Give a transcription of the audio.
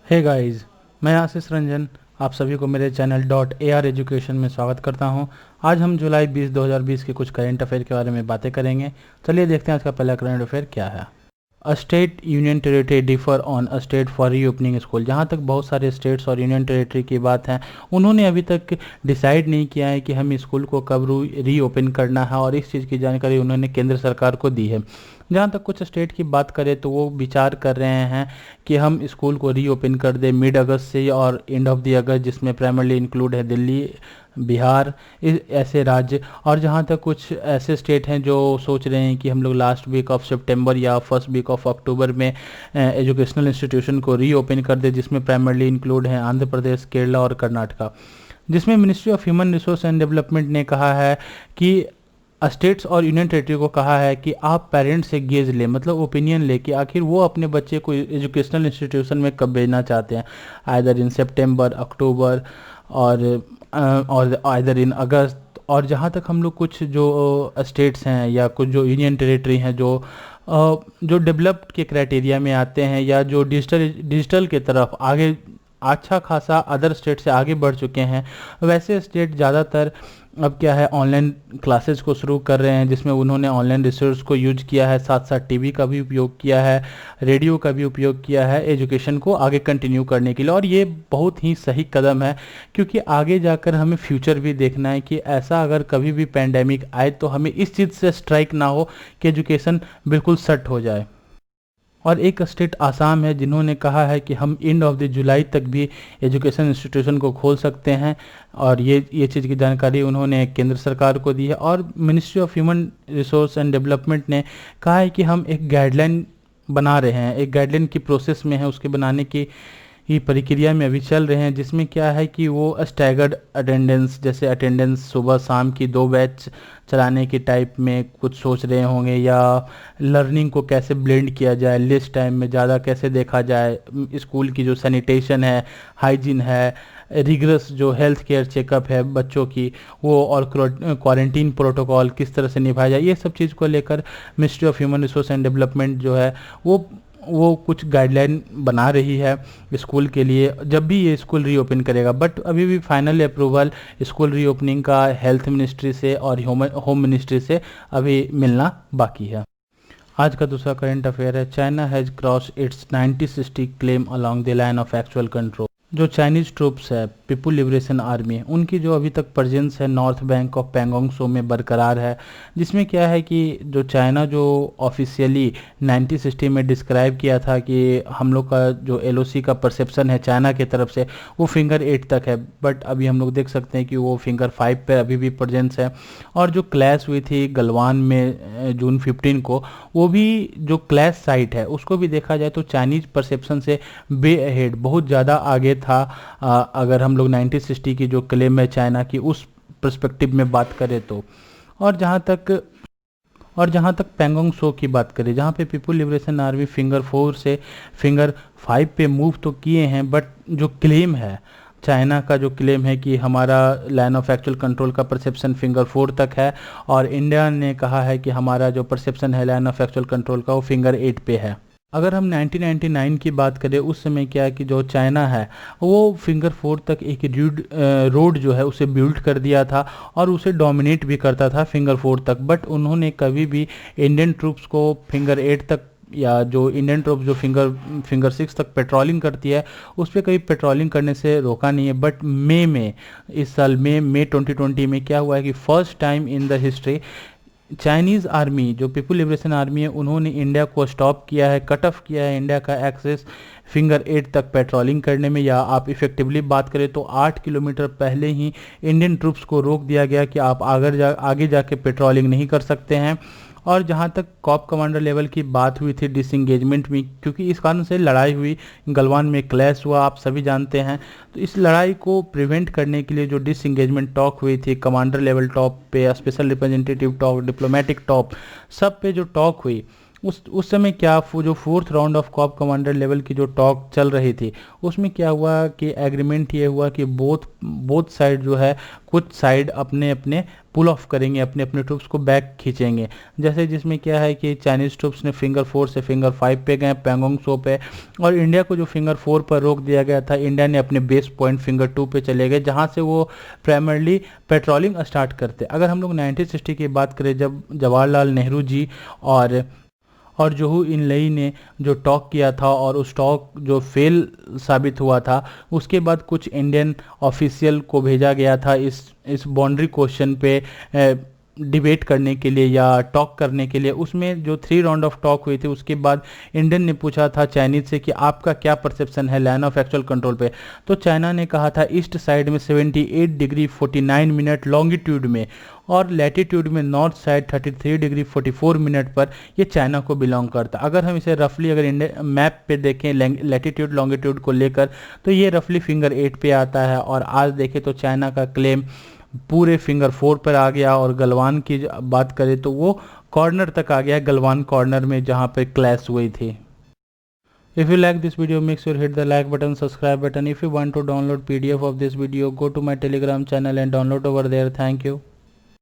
Hey guys, मैं आशीष रंजन आप सभी को मेरे चैनल .ar एजुकेशन में स्वागत करता हूं। आज हम जुलाई 20 2020 के कुछ करंट अफेयर के बारे में बातें करेंगे। चलिए देखते हैं आज का पहला करंट अफेयर क्या है। A state union territory differ on a state for reopening school. जहाँ तक बहुत सारे स्टेट्स और यूनियन टेरिटरी की बात है, उन्होंने अभी तक डिसाइड नहीं किया है कि हम स्कूल को कब रीओपन करना है, और इस चीज़ की जानकारी उन्होंने केंद्र सरकार को दी है। जहाँ तक कुछ स्टेट की बात करें तो वो विचार कर रहे हैं कि हम स्कूल को रीओपन कर दें मिड अगस्त से और एंड ऑफ द अगस्त, जिसमें प्राइमरली इंक्लूड है दिल्ली, बिहार, ऐसे राज्य। और जहाँ तक कुछ ऐसे स्टेट हैं जो सोच रहे हैं कि हम लोग लास्ट वीक ऑफ सितंबर या फर्स्ट वीक ऑफ अक्टूबर में एजुकेशनल इंस्टीट्यूशन को रीओपन कर दे, जिसमें प्राइमरली इंक्लूड हैं आंध्र प्रदेश, केरला और कर्नाटका। जिसमें ministry of human resource and development ने कहा है कि स्टेट्स और यूनियन टेरिटरी को कहा है कि आप पेरेंट्स से गेज लें, मतलब ओपिनियन ले कि आखिर वो अपने बच्चे को एजुकेशनल इंस्टीट्यूशन में कब भेजना चाहते हैं, आइदर इन सितंबर, अक्टूबर और आइदर इन अगस्त। और जहाँ तक हम लोग कुछ जो स्टेट्स हैं या कुछ जो यूनियन टेरिटरी हैं जो डेवलप्ड के क्राइटेरिया में आते हैं या जो डिजिटल के तरफ आगे अच्छा खासा अदर स्टेट से आगे बढ़ चुके हैं, वैसे स्टेट ज़्यादातर अब क्या है ऑनलाइन क्लासेस को शुरू कर रहे हैं, जिसमें उन्होंने ऑनलाइन रिसोर्स को यूज किया है, साथ साथ टीवी का भी उपयोग किया है, रेडियो का भी उपयोग किया है एजुकेशन को आगे कंटिन्यू करने के लिए। और ये बहुत ही सही कदम है, क्योंकि आगे जाकर हमें फ्यूचर भी देखना है कि ऐसा अगर कभी भी पैंडेमिक आए तो हमें इस चीज़ से स्ट्राइक ना हो कि एजुकेशन बिल्कुल सट हो जाए। और एक स्टेट आसाम है जिन्होंने कहा है कि हम एंड ऑफ द जुलाई तक भी एजुकेशन इंस्टीट्यूशन को खोल सकते हैं, और ये चीज़ की जानकारी उन्होंने केंद्र सरकार को दी है। और ministry of human resource and development ने कहा है कि हम एक गाइडलाइन बना रहे हैं, एक गाइडलाइन की प्रोसेस में है, उसके बनाने की ये प्रक्रिया में अभी चल रहे हैं, जिसमें क्या है कि वो स्टैगर्ड अटेंडेंस, जैसे अटेंडेंस सुबह शाम की 2 बैच चलाने की टाइप में कुछ सोच रहे होंगे, या लर्निंग को कैसे ब्लेंड किया जाए, लेस टाइम में ज़्यादा कैसे देखा जाए, स्कूल की जो सैनिटेशन है, हाइजीन है, रिगरस जो हेल्थ केयर चेकअप है बच्चों की वो, और क्वारंटीन प्रोटोकॉल किस तरह से निभाया जाए, ये सब चीज़ को लेकर ministry of human resource and development जो है वो कुछ गाइडलाइन बना रही है स्कूल के लिए जब भी ये स्कूल रीओपन करेगा। बट अभी भी फाइनल अप्रूवल स्कूल रीओपनिंग का हेल्थ मिनिस्ट्री से और होम मिनिस्ट्री से अभी मिलना बाकी है। आज का दूसरा करंट अफेयर है, China has cross it's 9060 claim along the line of actual control. जो चाइनीज ट्रूप्स है पीपुल लिबरेशन आर्मी, उनकी जो अभी तक प्रेजेंस है नॉर्थ बैंक ऑफ पैंगोंग सो में बरकरार है, जिसमें क्या है कि जो चाइना जो ऑफिशियली 1960 में डिस्क्राइब किया था कि हम लोग का जो एलओसी का परसेप्शन है चाइना की तरफ से वो फिंगर 8 तक है, बट अभी हम लोग देख सकते हैं कि वो फिंगर 5 पे अभी भी प्रेजेंस है। और जो क्लैश हुई थी गलवान में जून 15 को, वो भी जो क्लैश साइट है उसको भी देखा जाए तो चाइनीज परसेप्शन से वे अहेड बहुत ज़्यादा आगे था। अगर हम लोग 1960 की जो क्लेम है चाइना की उस पर्सपेक्टिव में बात करें तो। और जहाँ तक पैंगोंग सो की बात करें, जहाँ पे पीपुल लिबरेशन आर्मी फिंगर 4 से फिंगर 5 पे मूव तो किए हैं, बट जो क्लेम है चाइना का, जो क्लेम है कि हमारा लाइन ऑफ एक्चुअल कंट्रोल का परसेप्शन फिंगर 4 तक है, और इंडिया ने कहा है कि हमारा जो परसेप्शन है लाइन ऑफ एक्चुअल कंट्रोल का वो फिंगर 8 पे है। अगर हम 1999 की बात करें, उस समय क्या है कि जो चाइना है वो फिंगर 4 तक एक रोड जो है उसे बिल्ड कर दिया था और उसे डोमिनेट भी करता था फिंगर 4 तक, बट उन्होंने कभी भी इंडियन ट्रूप्स को फिंगर 8 तक, या जो इंडियन ट्रूप्स जो फिंगर 6 तक पेट्रोलिंग करती है उस पर कभी पेट्रोलिंग करने से रोका नहीं है। बट इस साल मई 2020 में क्या हुआ है कि first time in the history Chinese army जो पीपुल लिबरेशन आर्मी है उन्होंने इंडिया को स्टॉप किया है, कट ऑफ किया है इंडिया का एक्सेस फिंगर 8 तक पेट्रोलिंग करने में। या आप इफेक्टिवली बात करें तो 8 किलोमीटर पहले ही इंडियन ट्रूप्स को रोक दिया गया कि आप आगे जाके पेट्रोलिंग नहीं कर सकते हैं। और जहाँ तक कॉप कमांडर लेवल की बात हुई थी डिसंगेजमेंट में, क्योंकि इस कारण से लड़ाई हुई, गलवान में क्लैश हुआ, आप सभी जानते हैं, तो इस लड़ाई को प्रिवेंट करने के लिए जो डिसंगेजमेंट टॉक हुई थी कमांडर लेवल टॉप पे, special representative talk, diplomatic top, सब पे जो टॉक हुई उस समय क्या जो fourth round of cop commander level की जो टॉक चल रही थी, उसमें क्या हुआ कि एग्रीमेंट ये हुआ कि बोथ साइड जो है, कुछ साइड अपने अपने पुल ऑफ करेंगे, अपने अपने ट्रूप्स को बैक खींचेंगे। जैसे जिसमें क्या है कि चाइनीज़ ट्रूप्स ने फिंगर 4 से फिंगर 5 पे गए, पैंगोंग सो पे, और इंडिया को जो फिंगर 4 पर रोक दिया गया था, इंडिया ने अपने बेस पॉइंट फिंगर 2 पे चले गए, जहां से वो प्राइमरली पेट्रोलिंग स्टार्ट करते। अगर हम लोग 1960 की बात करें, जब जवाहरलाल नेहरू जी और जोहू इनलई ने जो टॉक किया था और उस टॉक जो फेल साबित हुआ था, उसके बाद कुछ इंडियन ऑफिशियल को भेजा गया था इस बाउंड्री क्वेश्चन पे डिबेट करने के लिए या टॉक करने के लिए। उसमें जो 3 राउंड ऑफ टॉक हुई थी, उसके बाद इंडियन ने पूछा था चाइनीज से कि आपका क्या परसेप्शन है लाइन ऑफ एक्चुअल कंट्रोल पे। तो चाइना ने कहा था ईस्ट साइड में 78 डिग्री 49 मिनट लॉन्गिट्यूड में, और लैटिट्यूड में नॉर्थ साइड 33 डिग्री 44 मिनट पर ये चाइना को बिलोंग करता। अगर हम इसे रफली अगर इंडिया मैप पे देखें लैटिट्यूड लॉन्गिट्यूड को लेकर, तो ये रफली फिंगर 8 पे आता है। और आज देखें तो चाइना का क्लेम पूरे फिंगर 4 पर आ गया, और गलवान की बात करें तो वो कॉर्नर तक आ गया, गलवान कॉर्नर में जहाँ पे क्लैश हुई थी। If you like this video, make sure hit the like button, subscribe button. If you want to download PDF of this video, go to my Telegram channel and download over there. Thank you.